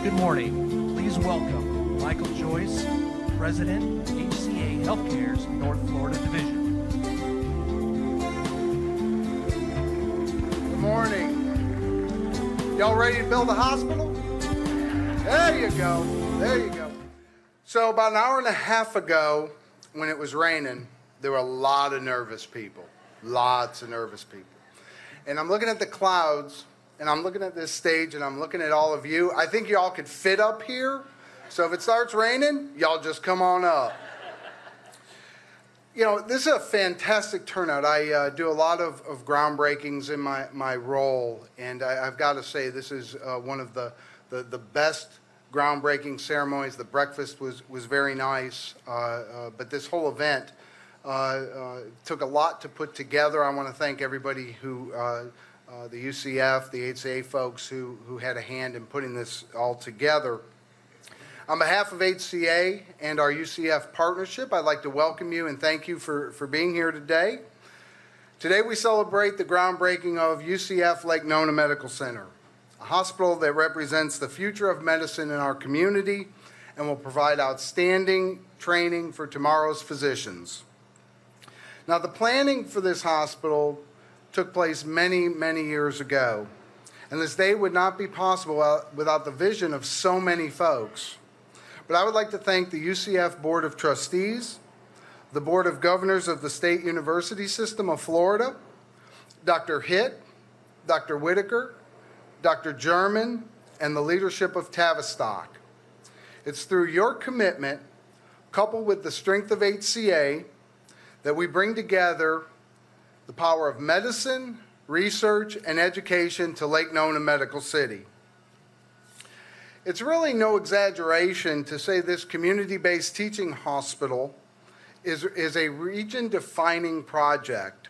Good morning. Please welcome Michael Joyce, President, HCA Healthcare's North Florida Division. Good morning. Y'all ready to build a hospital? There you go. There you go. So about an hour and a half ago, when it was raining, there were a lot of nervous people. Lots of nervous people. And I'm looking at the clouds, and I'm looking at this stage, and I'm looking at all of you. I think y'all could fit up here. So if it starts raining, y'all just come on up. You know, this is a fantastic turnout. I do a lot of groundbreakings in my role, and I've got to say this is one of the best groundbreaking ceremonies. The breakfast was very nice, but this whole event took a lot to put together. I want to thank everybody who, the UCF, the HCA folks who had a hand in putting this all together. On behalf of HCA and our UCF partnership, I'd like to welcome you and thank you for being here today. Today we celebrate the groundbreaking of UCF Lake Nona Medical Center, a hospital that represents the future of medicine in our community and will provide outstanding training for tomorrow's physicians. Now, the planning for this hospital took place many, many years ago, and this day would not be possible without the vision of so many folks. But I would like to thank the UCF Board of Trustees, the Board of Governors of the State University System of Florida, Dr. Hitt, Dr. Whitaker, Dr. German, and the leadership of Tavistock. It's through your commitment, coupled with the strength of HCA, that we bring together the power of medicine, research, and education to Lake Nona Medical City. It's really no exaggeration to say this community-based teaching hospital is a region-defining project.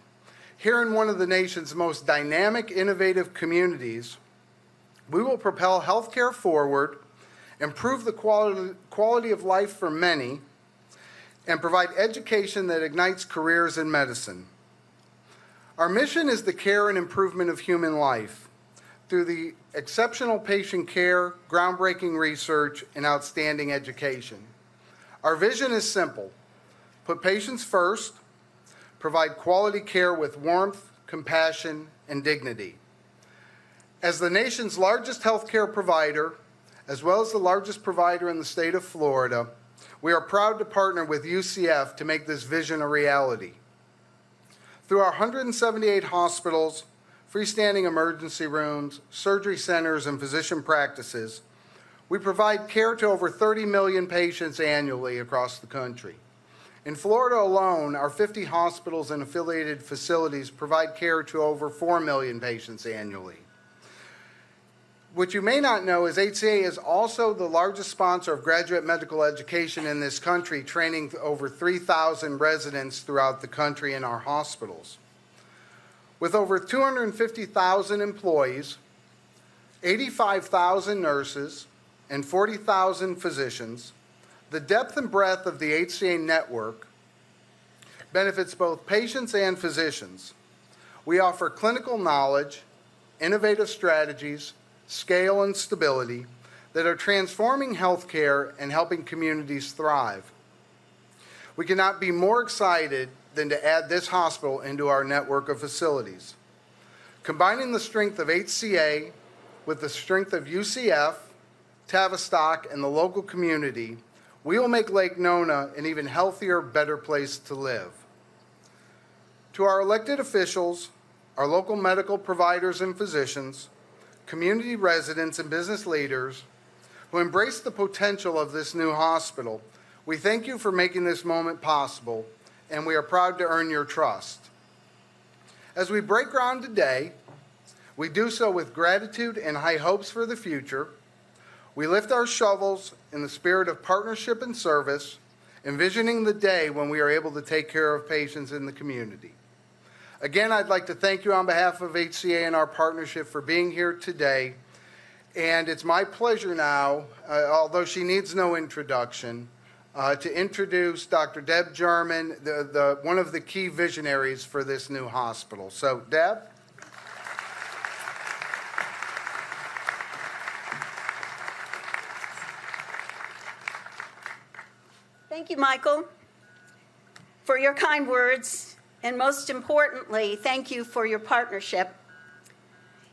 Here in one of the nation's most dynamic, innovative communities, we will propel healthcare forward, improve the quality of life for many, and provide education that ignites careers in medicine. Our mission is the care and improvement of human life through the exceptional patient care, groundbreaking research, and outstanding education. Our vision is simple: put patients first, provide quality care with warmth, compassion, and dignity. As the nation's largest healthcare provider, as well as the largest provider in the state of Florida, we are proud to partner with UCF to make this vision a reality. Through our 178 hospitals, freestanding emergency rooms, surgery centers, and physician practices, we provide care to over 30 million patients annually across the country. In Florida alone, our 50 hospitals and affiliated facilities provide care to over 4 million patients annually. What you may not know is HCA is also the largest sponsor of graduate medical education in this country, training over 3,000 residents throughout the country in our hospitals. With over 250,000 employees, 85,000 nurses, and 40,000 physicians, the depth and breadth of the HCA network benefits both patients and physicians. We offer clinical knowledge, innovative strategies, scale, and stability that are transforming healthcare and helping communities thrive. We cannot be more excited than to add this hospital into our network of facilities. Combining the strength of HCA with the strength of UCF, Tavistock, and the local community, we will make Lake Nona an even healthier, better place to live. To our elected officials, our local medical providers and physicians, community residents, and business leaders who embrace the potential of this new hospital, we thank you for making this moment possible, and we are proud to earn your trust. As we break ground today, we do so with gratitude and high hopes for the future. We lift our shovels in the spirit of partnership and service, envisioning the day when we are able to take care of patients in the community. Again, I'd like to thank you on behalf of HCA and our partnership for being here today. And it's my pleasure now, although she needs no introduction, to introduce Dr. Deb German, one of the key visionaries for this new hospital. So, Deb? Thank you, Michael, for your kind words, and most importantly, thank you for your partnership.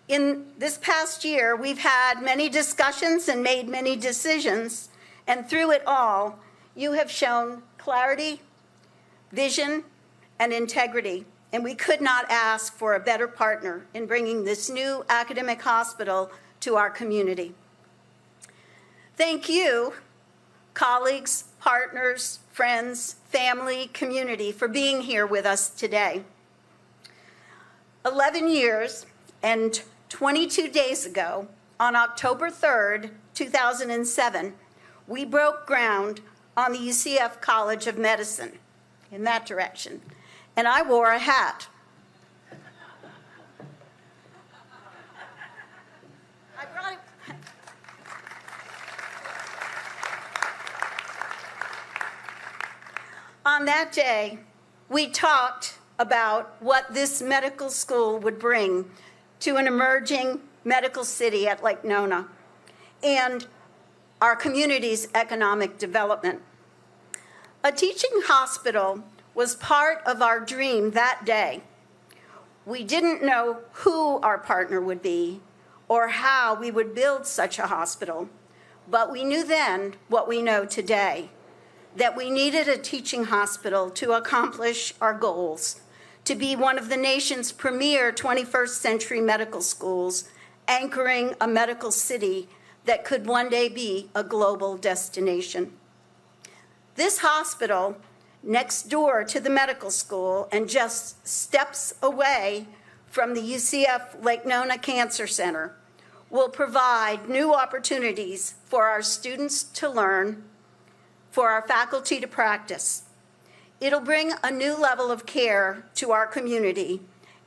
In this past year, we've had many discussions and made many decisions, and through it all, you have shown clarity, vision, and integrity, and we could not ask for a better partner in bringing this new academic hospital to our community. Thank you, colleagues, partners, friends, family, community, for being here with us today. 11 years and 22 days ago, on October 3rd, 2007, we broke ground on the UCF College of Medicine, in that direction, and I wore a hat. I brought it. On that day, we talked about what this medical school would bring to an emerging medical city at Lake Nona and our community's economic development. A teaching hospital was part of our dream that day. We didn't know who our partner would be or how we would build such a hospital, but we knew then what we know today, that we needed a teaching hospital to accomplish our goals, to be one of the nation's premier 21st century medical schools, anchoring a medical city that could one day be a global destination. This hospital, next door to the medical school and just steps away from the UCF Lake Nona Cancer Center, will provide new opportunities for our students to learn, for our faculty to practice. It'll bring a new level of care to our community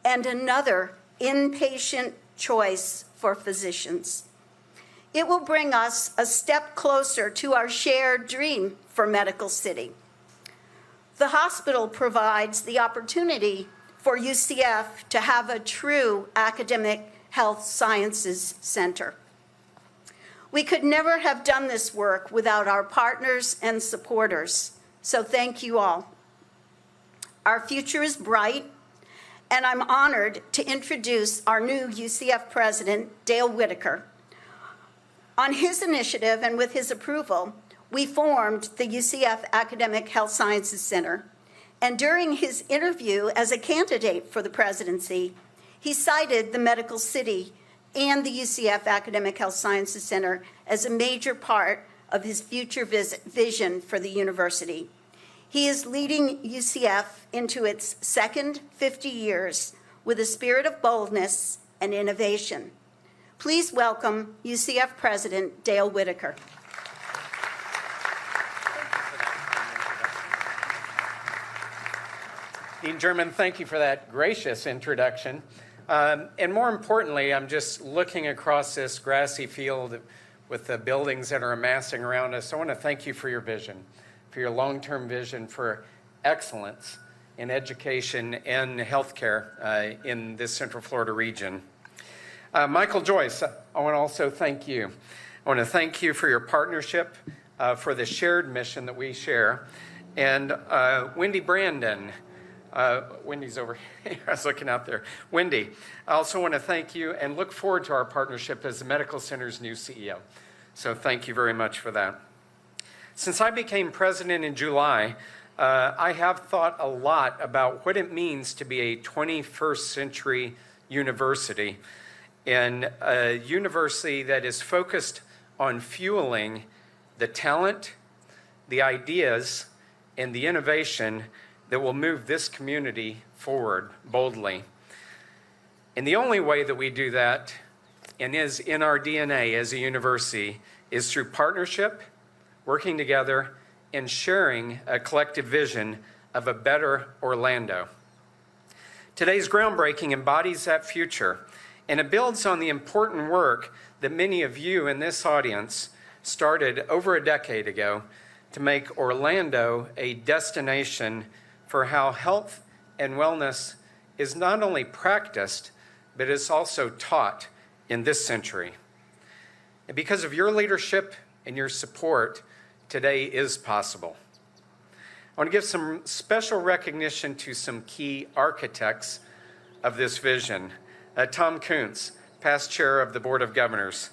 and another inpatient choice for physicians. It will bring us a step closer to our shared dream for Medical City. The hospital provides the opportunity for UCF to have a true academic health sciences center. We could never have done this work without our partners and supporters, so thank you all. Our future is bright, and I'm honored to introduce our new UCF president, Dale Whitaker. On his initiative and with his approval, we formed the UCF Academic Health Sciences Center, and during his interview as a candidate for the presidency, he cited the Medical City and the UCF Academic Health Sciences Center as a major part of his future vision for the university. He is leading UCF into its second 50 years with a spirit of boldness and innovation. Please welcome UCF President Dale Whitaker. Dean German, thank you for that gracious introduction. And more importantly, I'm just looking across this grassy field with the buildings that are amassing around us. I want to thank you for your vision, for your long-term vision for excellence in education and healthcare in this Central Florida region. Michael Joyce, I want to also thank you. I want to thank you for your partnership, for the shared mission that we share. And Wendy Brandon, Wendy's over here, I was looking out there. Wendy, I also want to thank you and look forward to our partnership as the Medical Center's new CEO. So thank you very much for that. Since I became president in July, I have thought a lot about what it means to be a 21st century university, and a university that is focused on fueling the talent, the ideas, and the innovation that will move this community forward boldly. And the only way that we do that, and is in our DNA as a university, is through partnership, working together, and sharing a collective vision of a better Orlando. Today's groundbreaking embodies that future, and it builds on the important work that many of you in this audience started over a decade ago to make Orlando a destination for how health and wellness is not only practiced, but is also taught in this century. And because of your leadership and your support, today is possible. I want to give some special recognition to some key architects of this vision. Tom Kuntz, past chair of the Board of Governors,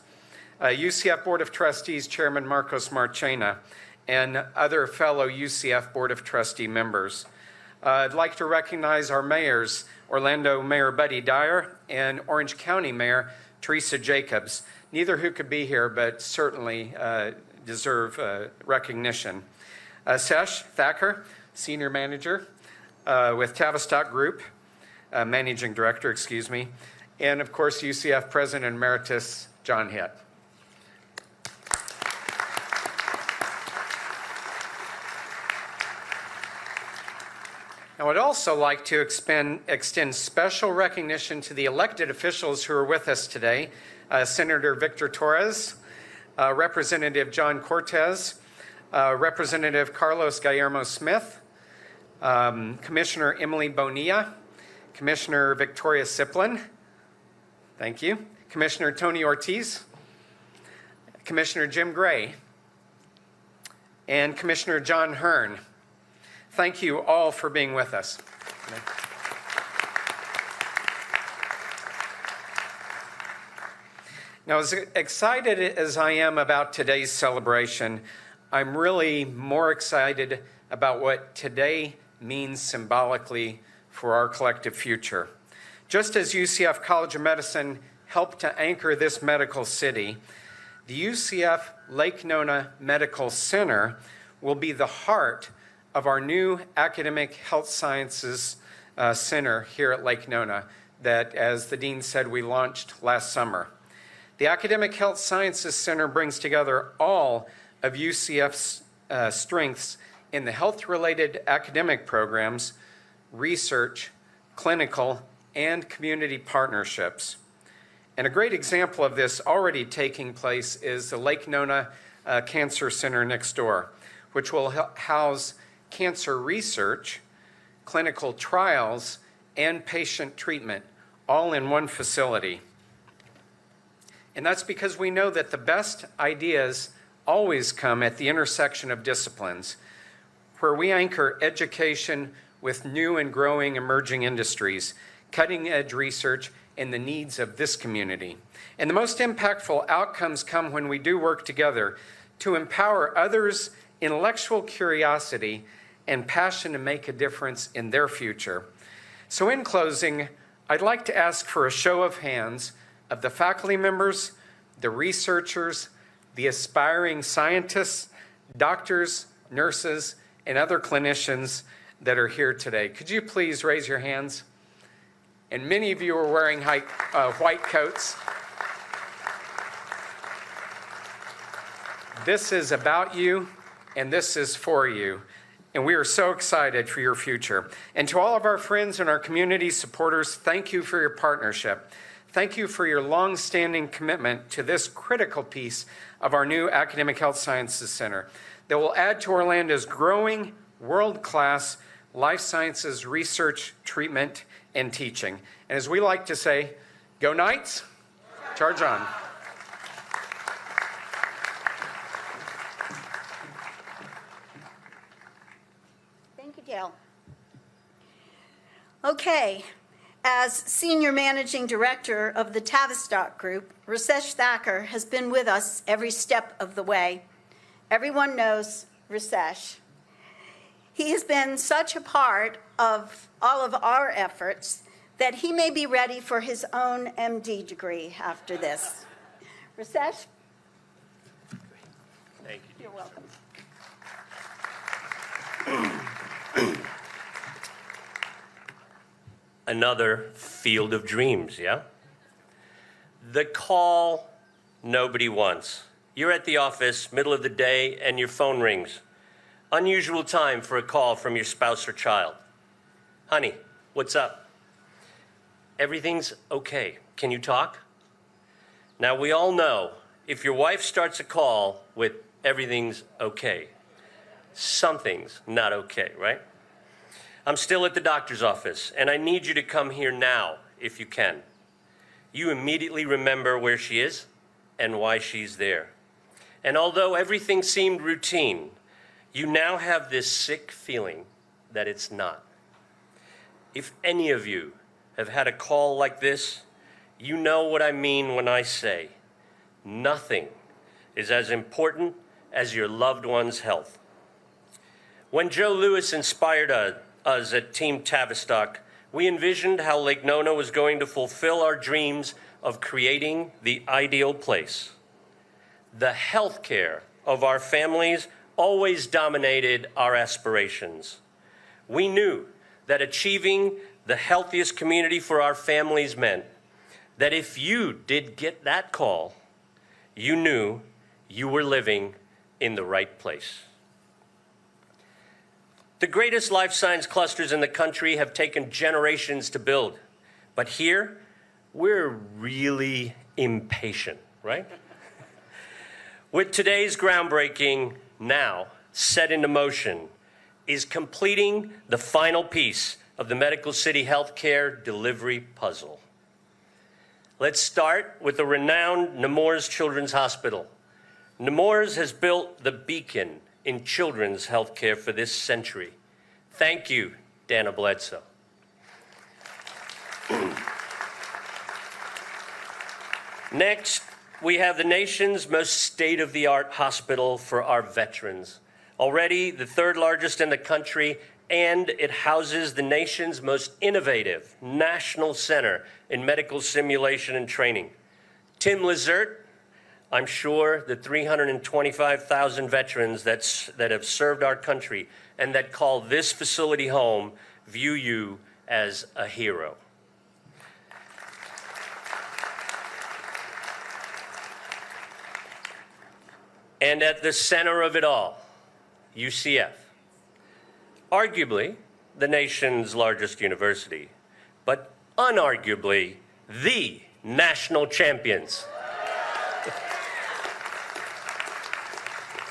UCF Board of Trustees Chairman Marcos Marchena, and other fellow UCF Board of Trustee members. I'd like to recognize our mayors, Orlando Mayor Buddy Dyer and Orange County Mayor Teresa Jacobs, neither who could be here, but certainly deserve recognition. Sesh Thacker, Senior Manager with Tavistock Group, Managing Director, excuse me, and of course UCF President Emeritus John Hitt. I would also like to extend special recognition to the elected officials who are with us today. Senator Victor Torres, Representative John Cortez, Representative Carlos Guillermo Smith, Commissioner Emily Bonilla, Commissioner Victoria Siplin, thank you, Commissioner Tony Ortiz, Commissioner Jim Gray, and Commissioner John Hearn. Thank you all for being with us. Now, as excited as I am about today's celebration, I'm really more excited about what today means symbolically for our collective future. Just as UCF College of Medicine helped to anchor this medical city, the UCF Lake Nona Medical Center will be the heart of our new Academic Health Sciences Center here at Lake Nona that, as the Dean said, we launched last summer. The Academic Health Sciences Center brings together all of UCF's strengths in the health-related academic programs, research, clinical, and community partnerships. And a great example of this already taking place is the Lake Nona Cancer Center next door, which will house cancer research, clinical trials, and patient treatment, all in one facility. And that's because we know that the best ideas always come at the intersection of disciplines, where we anchor education with new and growing emerging industries, cutting-edge research, and the needs of this community. And the most impactful outcomes come when we do work together to empower others' intellectual curiosity and passion to make a difference in their future. So in closing, I'd like to ask for a show of hands of the faculty members, the researchers, the aspiring scientists, doctors, nurses, and other clinicians that are here today. Could you please raise your hands? And many of you are wearing white coats. This is about you, and this is for you. And we are so excited for your future. And to all of our friends and our community supporters, thank you for your partnership. Thank you for your long-standing commitment to this critical piece of our new Academic Health Sciences Center that will add to Orlando's growing world-class life sciences research, treatment, and teaching. And as we like to say, go Knights, charge on. Thank you, Dale. Okay, as Senior Managing Director of the Tavistock Group, Rasesh Thacker has been with us every step of the way. Everyone knows Rasesh. He has been such a part of all of our efforts that he may be ready for his own MD degree after this. Rasesh? Thank you. You're welcome. Another field of dreams, yeah? The call nobody wants. You're at the office, middle of the day, and your phone rings. Unusual time for a call from your spouse or child. Honey, what's up? Everything's okay. Can you talk? Now, we all know if your wife starts a call with everything's okay, something's not okay, right? I'm still at the doctor's office, and I need you to come here now, if you can. You immediately remember where she is and why she's there. And although everything seemed routine, you now have this sick feeling that it's not. If any of you have had a call like this, you know what I mean when I say nothing is as important as your loved one's health. When Joe Lewis inspired us at Team Tavistock, we envisioned how Lake Nona was going to fulfill our dreams of creating the ideal place. The health care of our families always dominated our aspirations. We knew that achieving the healthiest community for our families meant that if you did get that call, you knew you were living in the right place. The greatest life science clusters in the country have taken generations to build, but here, we're really impatient, right? With today's groundbreaking now set into motion is completing the final piece of the Medical City healthcare delivery puzzle. Let's start with the renowned Nemours Children's Hospital. Nemours has built the beacon in children's healthcare for this century. Thank you, Dana Bledsoe. Next, we have the nation's most state-of-the-art hospital for our veterans. Already the third largest in the country, and it houses the nation's most innovative national center in medical simulation and training. Tim Lizert, I'm sure the 325,000 veterans that have served our country and that call this facility home view you as a hero. And at the center of it all, UCF. Arguably the nation's largest university, but unarguably the national champions.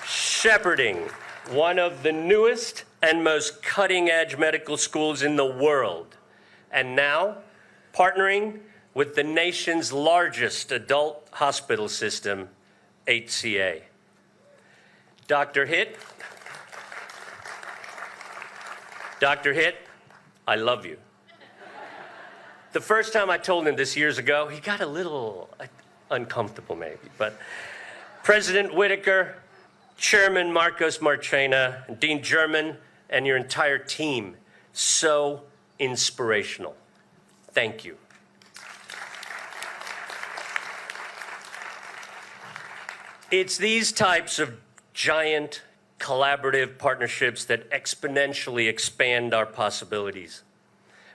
Shepherding one of the newest and most cutting-edge medical schools in the world, and now partnering with the nation's largest adult hospital system, HCA. Dr. Hitt, I love you. The first time I told him this years ago, he got a little uncomfortable maybe, but President Whitaker, Chairman Marcos Marchena, Dean German, and your entire team, so inspirational. Thank you. It's these types of giant collaborative partnerships that exponentially expand our possibilities.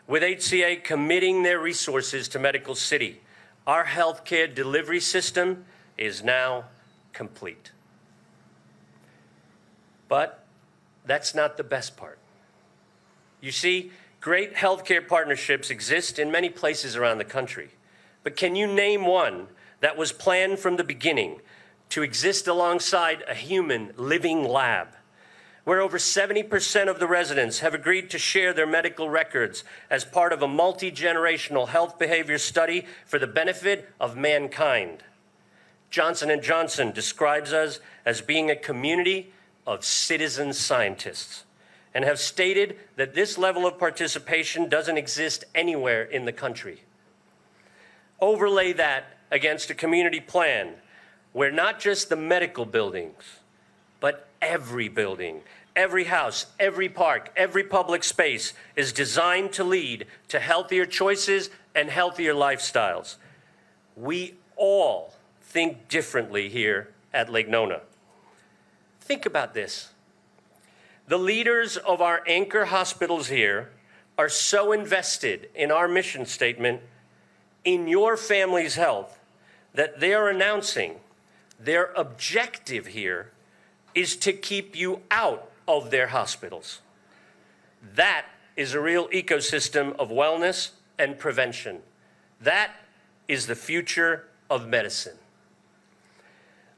With HCA committing their resources to Medical City, our healthcare delivery system is now complete. But that's not the best part. You see, great healthcare partnerships exist in many places around the country. But can you name one that was planned from the beginning to exist alongside a human living lab, where over 70% of the residents have agreed to share their medical records as part of a multi-generational health behavior study for the benefit of mankind? Johnson & Johnson describes us as being a community of citizen scientists and have stated that this level of participation doesn't exist anywhere in the country. Overlay that against a community plan where not just the medical buildings, but every building, every house, every park, every public space is designed to lead to healthier choices and healthier lifestyles. We all think differently here at Lake Nona. Think about this. The leaders of our anchor hospitals here are so invested in our mission statement, in your family's health, that they are announcing their objective here is to keep you out of their hospitals. That is a real ecosystem of wellness and prevention. That is the future of medicine.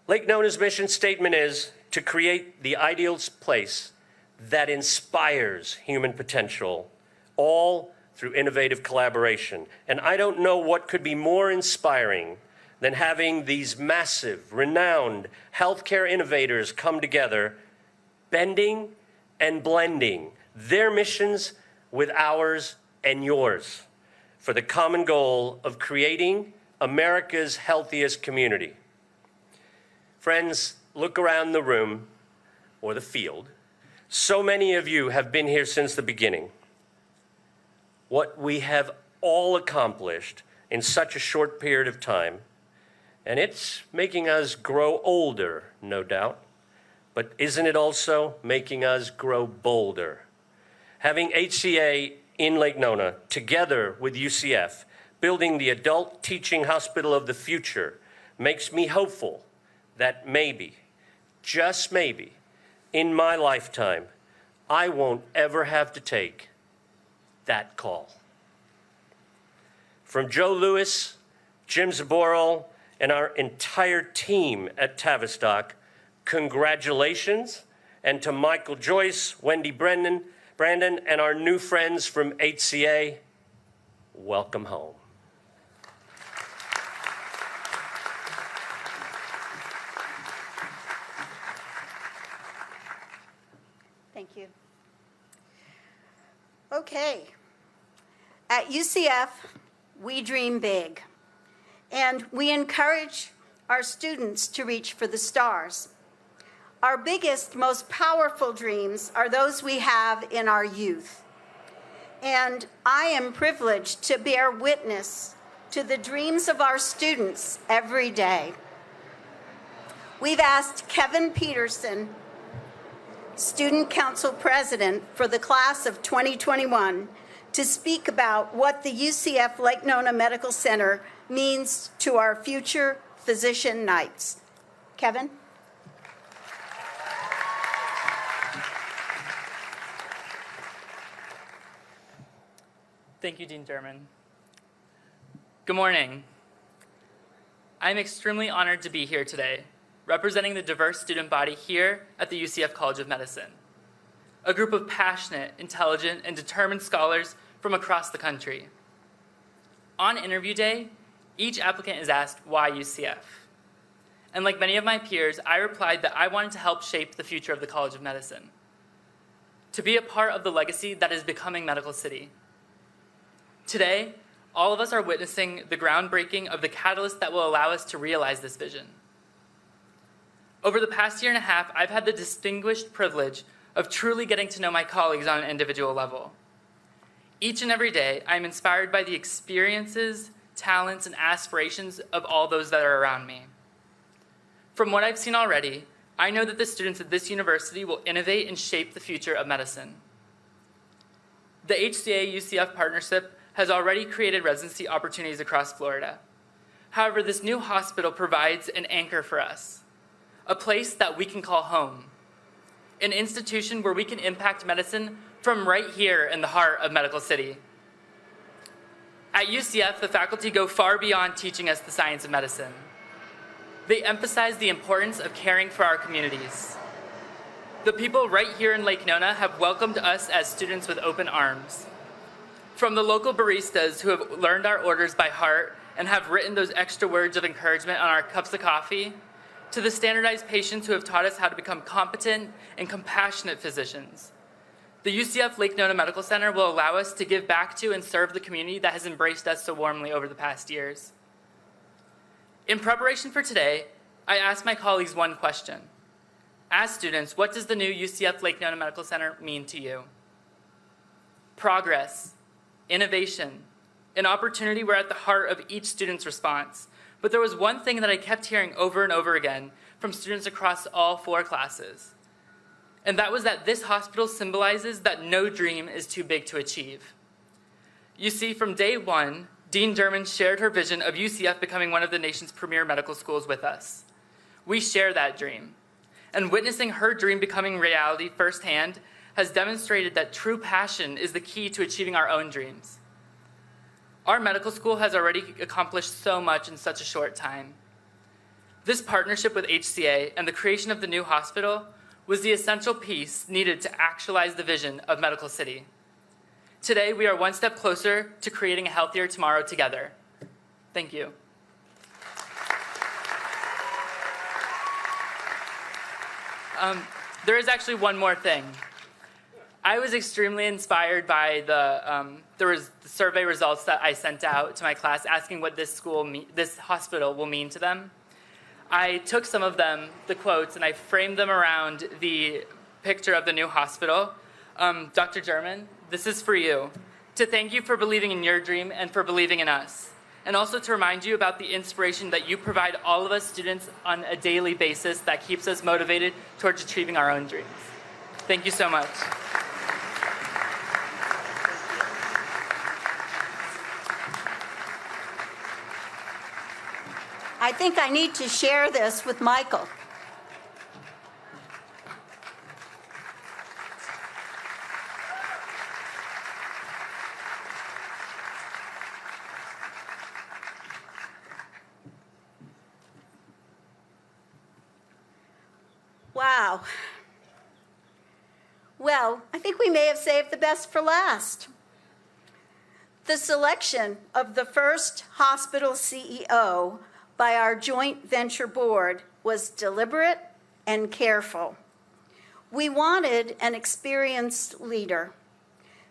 Lake Nona's mission statement is to create the ideal place that inspires human potential, all through innovative collaboration. And I don't know what could be more inspiring than having these massive, renowned healthcare innovators come together bending and blending their missions with ours and yours for the common goal of creating America's healthiest community. Friends, look around the room or the field. So many of you have been here since the beginning. What we have all accomplished in such a short period of time, and it's making us grow older, no doubt, but isn't it also making us grow bolder? Having HCA in Lake Nona, together with UCF, building the adult teaching hospital of the future, makes me hopeful that maybe, just maybe, in my lifetime, I won't ever have to take that call. From Joe Lewis, Jim Zaboral, and our entire team at Tavistock, congratulations, and to Michael Joyce, Wendy Brandon, and our new friends from HCA, welcome home. Thank you. Okay. At UCF, we dream big, and we encourage our students to reach for the stars. Our biggest, most powerful dreams are those we have in our youth. And I am privileged to bear witness to the dreams of our students every day. We've asked Kevin Peterson, Student Council President for the class of 2021, to speak about what the UCF Lake Nona Medical Center means to our future physician knights. Kevin? Thank you, Dean Derman. Good morning. I'm extremely honored to be here today, representing the diverse student body here at the UCF College of Medicine, a group of passionate, intelligent, and determined scholars from across the country. On interview day, each applicant is asked, why UCF? And like many of my peers, I replied that I wanted to help shape the future of the College of Medicine, to be a part of the legacy that is becoming Medical City. Today, all of us are witnessing the groundbreaking of the catalyst that will allow us to realize this vision. Over the past year and a half, I've had the distinguished privilege of truly getting to know my colleagues on an individual level. Each and every day, I'm inspired by the experiences, talents, and aspirations of all those that are around me. From what I've seen already, I know that the students at this university will innovate and shape the future of medicine. The HCA-UCF partnership has already created residency opportunities across Florida. However, this new hospital provides an anchor for us, a place that we can call home, an institution where we can impact medicine from right here in the heart of Medical City. At UCF, the faculty go far beyond teaching us the science of medicine. They emphasize the importance of caring for our communities. The people right here in Lake Nona have welcomed us as students with open arms. From the local baristas who have learned our orders by heart and have written those extra words of encouragement on our cups of coffee, to the standardized patients who have taught us how to become competent and compassionate physicians. The UCF Lake Nona Medical Center will allow us to give back to and serve the community that has embraced us so warmly over the past years. In preparation for today, I asked my colleagues one question. As students, what does the new UCF Lake Nona Medical Center mean to you? Progress, innovation, an opportunity were at the heart of each student's response. But there was one thing that I kept hearing over and over again from students across all 4 classes. And that was that this hospital symbolizes that no dream is too big to achieve. You see, from day one, Dean Derman shared her vision of UCF becoming one of the nation's premier medical schools with us. We share that dream. And witnessing her dream becoming reality firsthand has demonstrated that true passion is the key to achieving our own dreams. Our medical school has already accomplished so much in such a short time. This partnership with HCA and the creation of the new hospital was the essential piece needed to actualize the vision of Medical City. Today, we are one step closer to creating a healthier tomorrow together. Thank you. there is actually one more thing. I was extremely inspired by the survey results that I sent out to my class asking what this hospital will mean to them. I took some of them, the quotes, and I framed them around the picture of the new hospital. Dr. German, this is for you, to thank you for believing in your dream and for believing in us, and also to remind you about the inspiration that you provide all of us students on a daily basis that keeps us motivated towards achieving our own dreams. Thank you so much. I think I need to share this with Michael. Wow. Well, I think we may have saved the best for last. The selection of the first hospital CEO by our joint venture board was deliberate and careful. We wanted an experienced leader,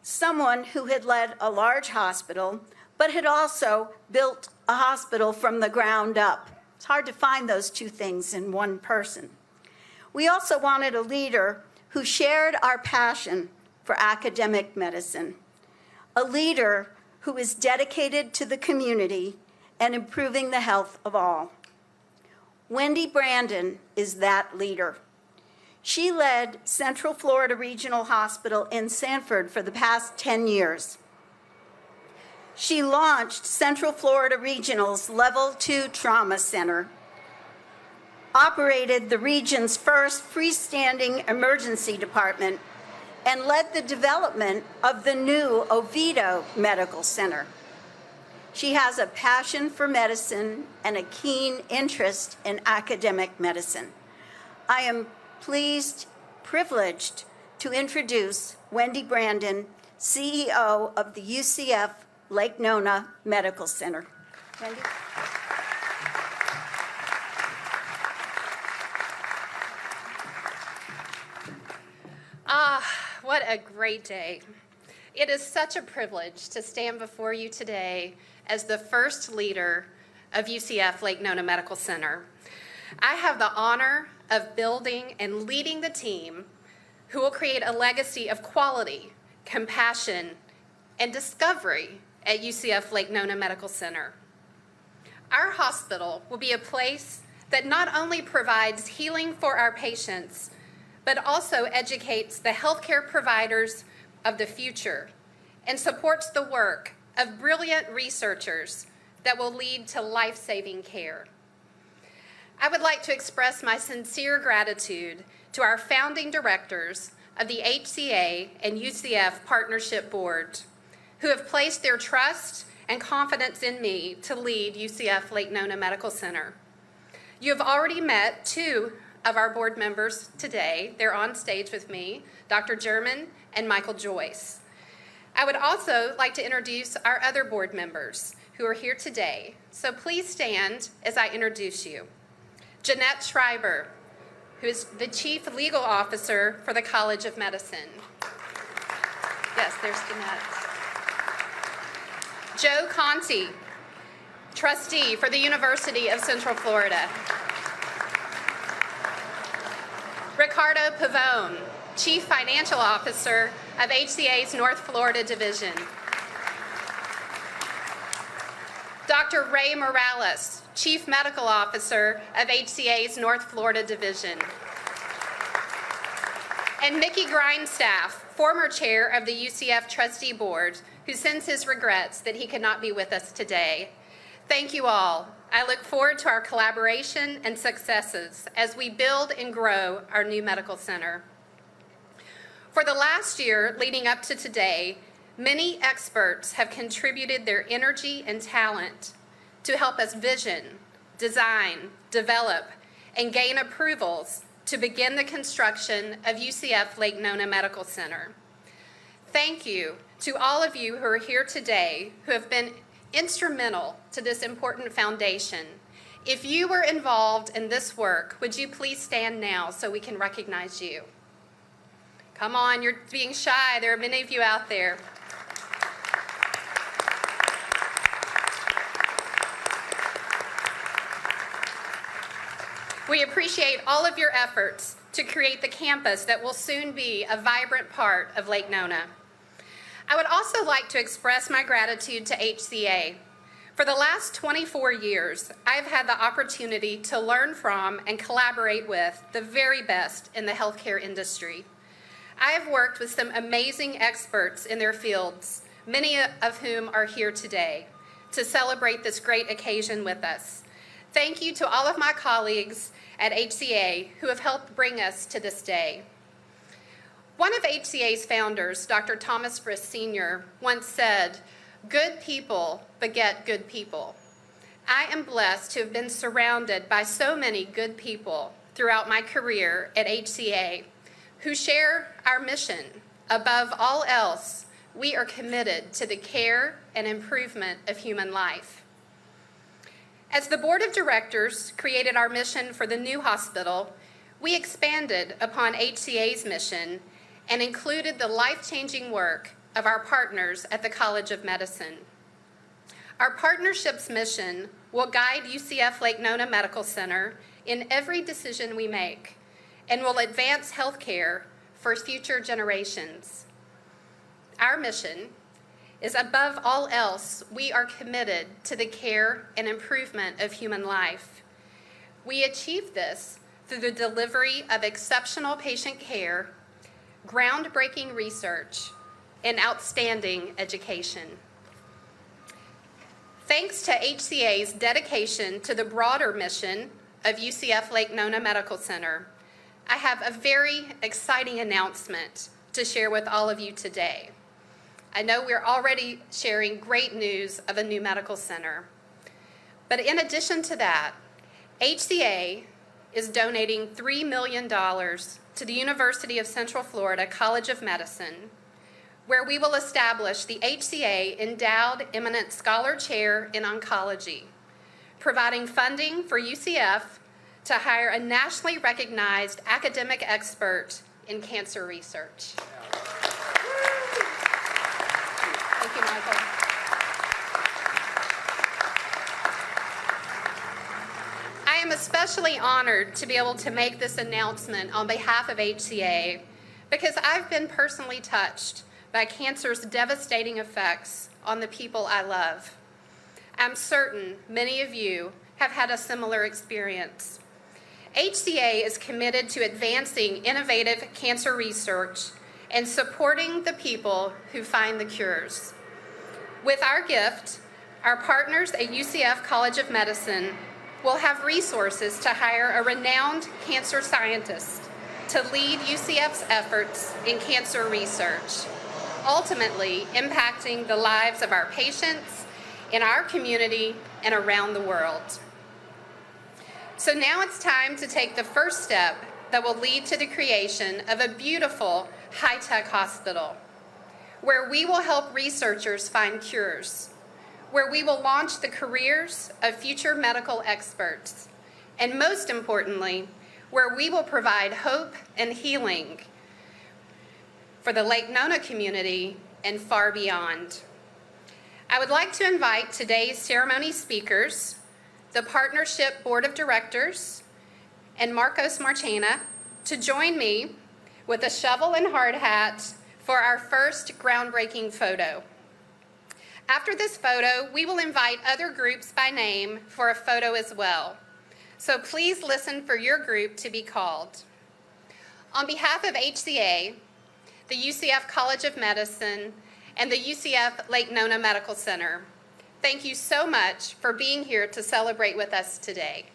someone who had led a large hospital, but had also built a hospital from the ground up. It's hard to find those two things in one person. We also wanted a leader who shared our passion for academic medicine, a leader who is dedicated to the community and improving the health of all. Wendy Brandon is that leader. She led Central Florida Regional Hospital in Sanford for the past 10 years. She launched Central Florida Regional's Level 2 Trauma Center, operated the region's first freestanding emergency department, and led the development of the new Oviedo Medical Center. She has a passion for medicine and a keen interest in academic medicine. I am privileged to introduce Wendy Brandon, CEO of the UCF Lake Nona Medical Center. Wendy? What a great day. It is such a privilege to stand before you today as the first leader of UCF Lake Nona Medical Center. I have the honor of building and leading the team who will create a legacy of quality, compassion, and discovery at UCF Lake Nona Medical Center. Our hospital will be a place that not only provides healing for our patients, but also educates the healthcare providers of the future and supports the work of brilliant researchers that will lead to life-saving care. I would like to express my sincere gratitude to our founding directors of the HCA and UCF Partnership Board, who have placed their trust and confidence in me to lead UCF Lake Nona Medical Center. You have already met two of our board members today. They're on stage with me, Dr. German and Michael Joyce. I would also like to introduce our other board members who are here today. So please stand as I introduce you. Jeanette Schreiber, who is the Chief Legal Officer for the College of Medicine. Yes, there's Jeanette. Joe Conti, Trustee for the University of Central Florida. Ricardo Pavone, Chief Financial Officer of HCA's North Florida Division. Dr. Ray Morales, Chief Medical Officer of HCA's North Florida Division. And Mickey Grindstaff, former chair of the UCF Trustee Board, who sends his regrets that he could not be with us today. Thank you all. I look forward to our collaboration and successes as we build and grow our new medical center. For the last year leading up to today, many experts have contributed their energy and talent to help us vision, design, develop, and gain approvals to begin the construction of UCF Lake Nona Medical Center. Thank you to all of you who are here today who have been instrumental to this important foundation. If you were involved in this work, would you please stand now so we can recognize you? Come on, you're being shy. There are many of you out there. We appreciate all of your efforts to create the campus that will soon be a vibrant part of Lake Nona. I would also like to express my gratitude to HCA. For the last 24 years, I've had the opportunity to learn from and collaborate with the very best in the healthcare industry. I have worked with some amazing experts in their fields, many of whom are here today, to celebrate this great occasion with us. Thank you to all of my colleagues at HCA who have helped bring us to this day. One of HCA's founders, Dr. Thomas Frist Sr., once said, "Good people beget good people." I am blessed to have been surrounded by so many good people throughout my career at HCA who share our mission. Above all else, we are committed to the care and improvement of human life. As the board of directors created our mission for the new hospital, we expanded upon HCA's mission and included the life-changing work of our partners at the College of Medicine. Our partnership's mission will guide UCF Lake Nona Medical Center in every decision we make and will advance healthcare for future generations. Our mission is, above all else, we are committed to the care and improvement of human life. We achieve this through the delivery of exceptional patient care, groundbreaking research, and outstanding education. Thanks to HCA's dedication to the broader mission of UCF Lake Nona Medical Center, I have a very exciting announcement to share with all of you today. I know we're already sharing great news of a new medical center. But in addition to that, HCA is donating $3 million to the University of Central Florida College of Medicine, where we will establish the HCA Endowed Eminent Scholar Chair in Oncology, providing funding for UCF to hire a nationally recognized academic expert in cancer research. Thank you, Michael. I am especially honored to be able to make this announcement on behalf of HCA because I've been personally touched by cancer's devastating effects on the people I love. I'm certain many of you have had a similar experience. HCA is committed to advancing innovative cancer research and supporting the people who find the cures. With our gift, our partners at UCF College of Medicine will have resources to hire a renowned cancer scientist to lead UCF's efforts in cancer research, ultimately impacting the lives of our patients in our community and around the world. So now it's time to take the first step that will lead to the creation of a beautiful high-tech hospital, where we will help researchers find cures, where we will launch the careers of future medical experts, and most importantly, where we will provide hope and healing for the Lake Nona community and far beyond. I would like to invite today's ceremony speakers, the Partnership Board of Directors, and Marcos Marchena, to join me with a shovel and hard hat for our first groundbreaking photo. After this photo, we will invite other groups by name for a photo as well. So please listen for your group to be called. On behalf of HCA, the UCF College of Medicine, and the UCF Lake Nona Medical Center, thank you so much for being here to celebrate with us today.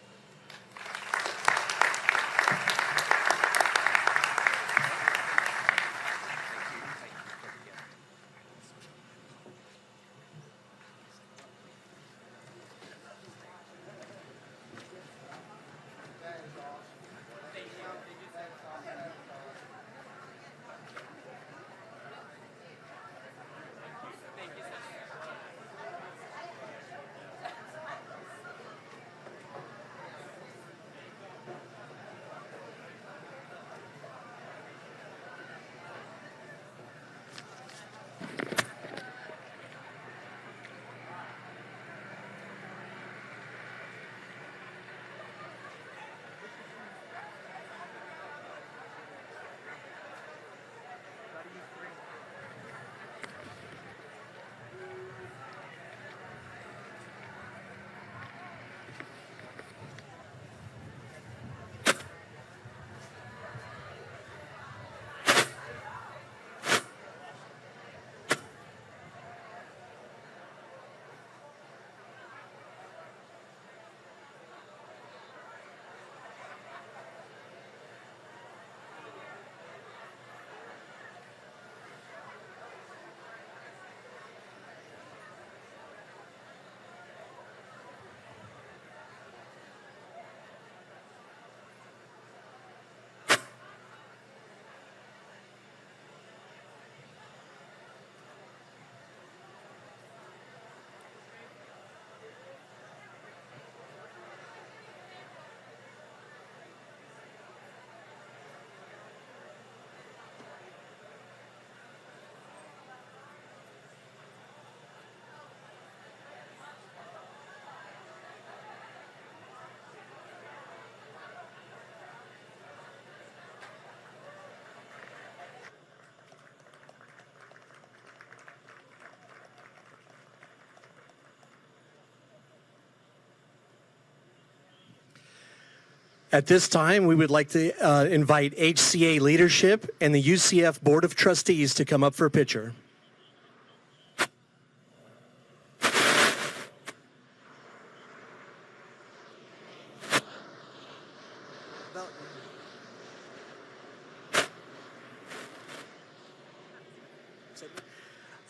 At this time, we would like to invite HCA leadership and the UCF Board of Trustees to come up for a picture.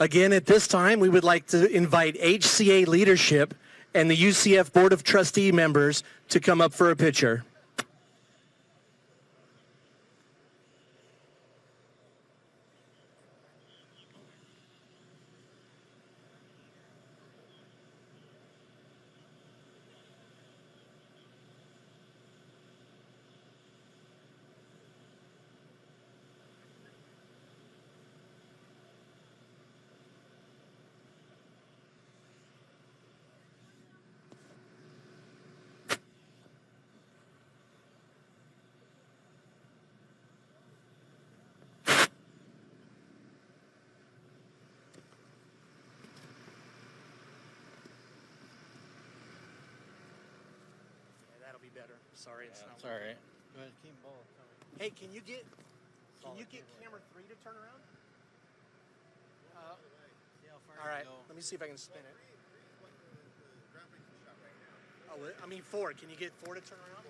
Again, at this time, we would like to invite HCA leadership and the UCF Board of Trustee members to come up for a picture. That'll be better. Sorry, it's not. It's all right. Hey, can you get camera 3 to turn around? All right, let me see if I can spin it. Oh, I mean 4. Can you get 4 to turn around?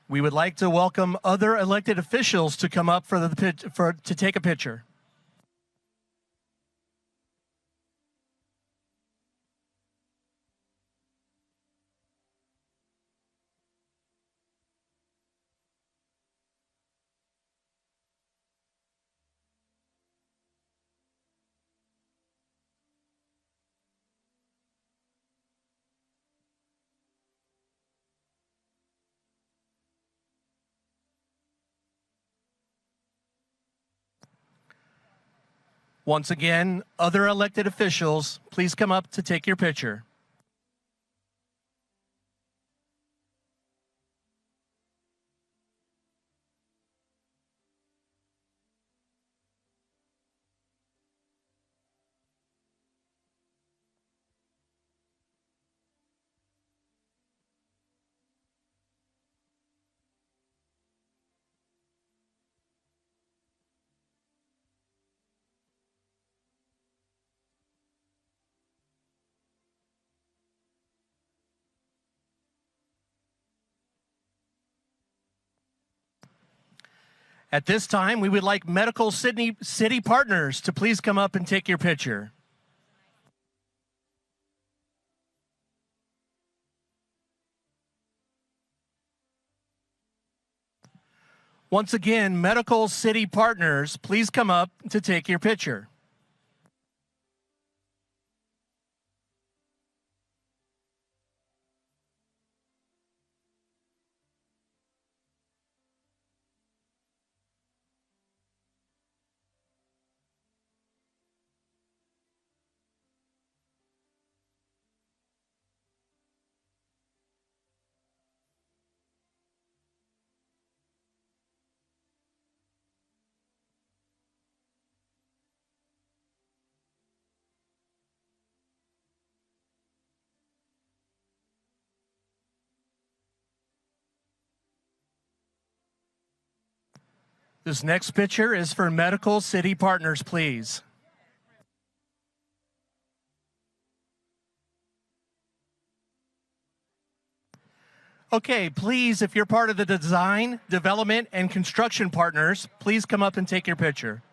We would like to welcome other elected officials to come up to take a picture. Once again, other elected officials, please come up to take your picture. At this time, we would like Medical City Partners to please come up and take your picture. Once again, Medical City Partners, please come up to take your picture. This next picture is for Medical City Partners, please. Okay, please, if you're part of the design, development, and construction partners, please come up and take your picture.